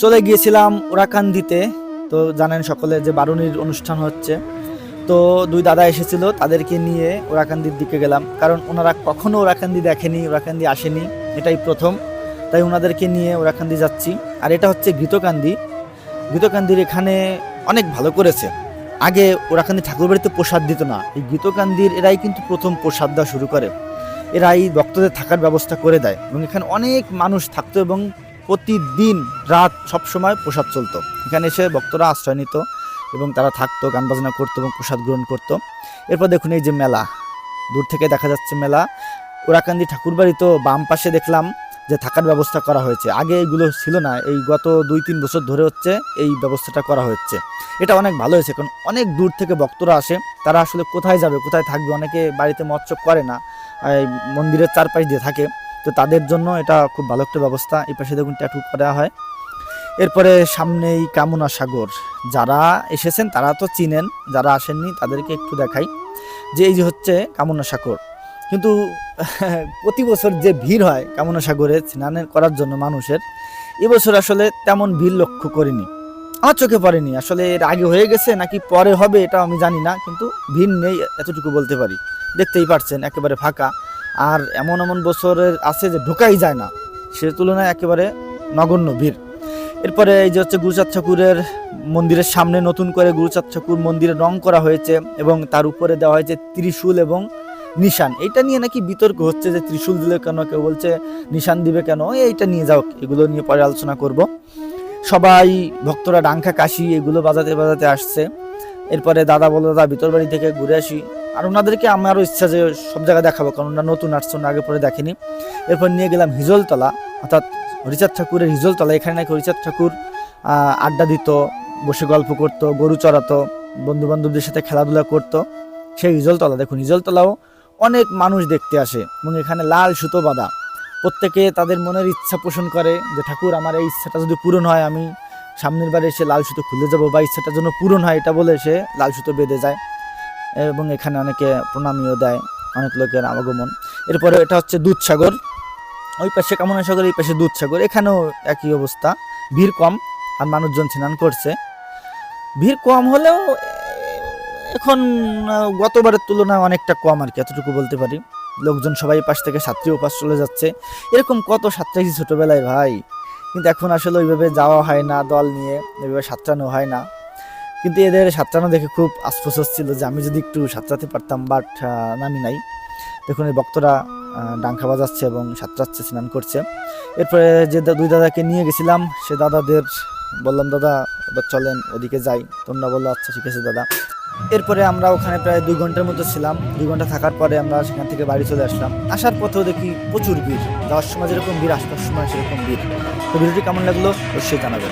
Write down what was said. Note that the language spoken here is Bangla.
চলে গিয়েছিলাম ওরাকান্দিতে। তো জানেন সকলে যে বারুণীর অনুষ্ঠান হচ্ছে, তো দুই দাদা এসেছিল, তাদেরকে নিয়ে ওরাকান্দির দিকে গেলাম। কারণ ওনারা কখনো ওরাকান্দি দেখেনি, ওরাকান্দি আসেনি, এটাই প্রথম। তাই ওনাদেরকে নিয়ে ওরাকান্দি যাচ্ছি। আর এটা হচ্ছে ঘৃতকান্দি। ঘৃতকান্দির এখানে অনেক ভালো করেছে। আগে ওরাকান্দি ঠাকুরবাড়িতে প্রসাদ দিত না, এই ঘৃতকান্দির এরাই কিন্তু প্রথম প্রসাদ দেওয়া শুরু করে। এরাই ভক্তদের থাকার ব্যবস্থা করে দেয় এবং এখানে অনেক মানুষ থাকতো এবং প্রতিদিন রাত সবসময় প্রসাদ চলতো। এখানে এসে ভক্তরা আশ্রয় নিত এবং তারা থাকতো, গান বাজনা করতো এবং প্রসাদ গ্রহণ করতো। এরপর দেখুন এই যে মেলা, দূর থেকে দেখা যাচ্ছে মেলা। ওরাকান্দি ঠাকুরবাড়ি তো বাম পাশে দেখলাম যে থাকার ব্যবস্থা করা হয়েছে। আগে এগুলো ছিল না, এই গত 2-3 বছর ধরে হচ্ছে এই ব্যবস্থাটা করা হচ্ছে। এটা অনেক ভালো হয়েছে, কারণ অনেক দূর থেকে ভক্তরা আসে। তারা আসলে কোথায় যাবে, কোথায় থাকবে, অনেকে বাড়িতে মৎস্য করে না, এই মন্দিরের চারপাশ দিয়ে থাকে। তো তাদের জন্য এটা খুব ভালো একটা ব্যবস্থা। এই পাশে দেখুন ট্যাটু করা হয়। এরপরে সামনেই কামনা সাগর। যারা এসেছেন তারা তো চিনেন, যারা আসেননি তাদেরকে একটু দেখাই যে এই যে হচ্ছে কামনা সাগর। কিন্তু প্রতি বছর যে ভিড় হয় কামনা সাগরে স্নান করার জন্য মানুষের, এবছর আসলে তেমন ভিড় লক্ষ্য করিনি, আমার চোখে পড়েনি। আসলে এর আগে হয়ে গেছে নাকি পরে হবে এটা আমি জানি না, কিন্তু ভিড় নেই এতটুকু বলতে পারি। দেখতেই পারছেন একেবারে ফাঁকা। আর এমন এমন বছরের আছে যে ঢোকাই যায় না, সে তুলনায় একেবারে নগণ্য ভিড়। এরপরে এই যে হচ্ছে গুরুচাঁদ ঠাকুরের মন্দিরের সামনে নতুন করে গুরুচাঁদ ঠাকুর মন্দিরে রং করা হয়েছে এবং তার উপরে দেওয়া হয়েছে ত্রিশূল এবং নিশান। এইটা নিয়ে নাকি বিতর্ক হচ্ছে যে ত্রিশূল দিলে কেন, কেউ বলছে নিশান দিবে কেন। এইটা নিয়ে যাও, এগুলো নিয়ে পরে আলোচনা করব। সবাই ভক্তরা ডাঙ্কা কাশি এগুলো বাজাতে বাজাতে আসছে। এরপরে দাদা বলল দাদা ভিতর বাড়ি থেকে ঘুরে আসি। আর ওনাদেরকে আমারও ইচ্ছা যে সব জায়গায় দেখাবো, কারণ ওনারা নতুন আসছে, ওনারা আগে পরে দেখেনি। এরপর নিয়ে গেলাম হিজলতলা, অর্থাৎ হরিচাঁদ ঠাকুরের হিজলতলা। এখানে নাকি হরিচাঁদ ঠাকুর আড্ডা দিত, বসে গল্প করতো, গরু চড়াতো, বন্ধু বান্ধবদের সাথে খেলাধুলা করতো। সেই হিজলতলা দেখুন, হিজলতলাও অনেক মানুষ দেখতে আসে এবং এখানে লাল সুতো বাঁধা। প্রত্যেকে তাদের মনের ইচ্ছা পোষণ করে যে ঠাকুর আমার এই ইচ্ছাটা যদি পূরণ হয় আমি সামনের বারে এসে লাল সুতো খুলে যাবো, বা ইচ্ছাটা যেন পূরণ হয় এটা বলে সে লাল সুতো বেঁধে যায়। এবং এখানে অনেকে প্রণামীও দেয়, অনেক লোকের আবাগমন। এরপরে এটা হচ্ছে দুধসাগর, ওই পাশে কামনা সাগর, এই পাশে দুধসাগর। এখানেও একই অবস্থা, ভিড় কম আর মানুষজন স্নান করছে। ভিড় কম হলেও এখন গতবারের তুলনায় অনেকটা কম আর কি, এতটুকু বলতে পারি। লোকজন সবাই পাশ থেকে সাতটি ওপাশ চলে যাচ্ছে। এরকম কত সাঁতরাইছি ছোটবেলায় ভাই, কিন্তু এখন আসলে ওইভাবে যাওয়া হয় না, দল নিয়ে ওইভাবে সাঁতরানো হয় না। কিন্তু এদের সাঁতরানো দেখে খুব আফসোস হচ্ছিল যে আমি যদি একটু সাঁতরাতে পারতাম, বাট নামি নাই। দেখুন এই ভক্তরা ডাঙ্কা বাজাচ্ছে এবং সাঁতরাচ্ছে, স্নান করছে। এরপরে যে দুই দাদাকে নিয়ে গেছিলাম, সে দাদাদের বললাম দাদা এবার চলেন ওদিকে যাই। তোমরা বললো আচ্ছা ঠিক আছে দাদা। এরপরে আমরা ওখানে প্রায় 2 ঘন্টার মতো ছিলাম। 2 ঘন্টা থাকার পরে আমরা সেখান থেকে বাড়ি চলে আসলাম। আসার পথেও দেখি প্রচুর ভিড়, যাওয়ার সময় যেরকম ভিড়, আসার সময় সেরকম ভিড়। তো ভিডিওটি কেমন লাগলো অবশ্যই জানাবেন।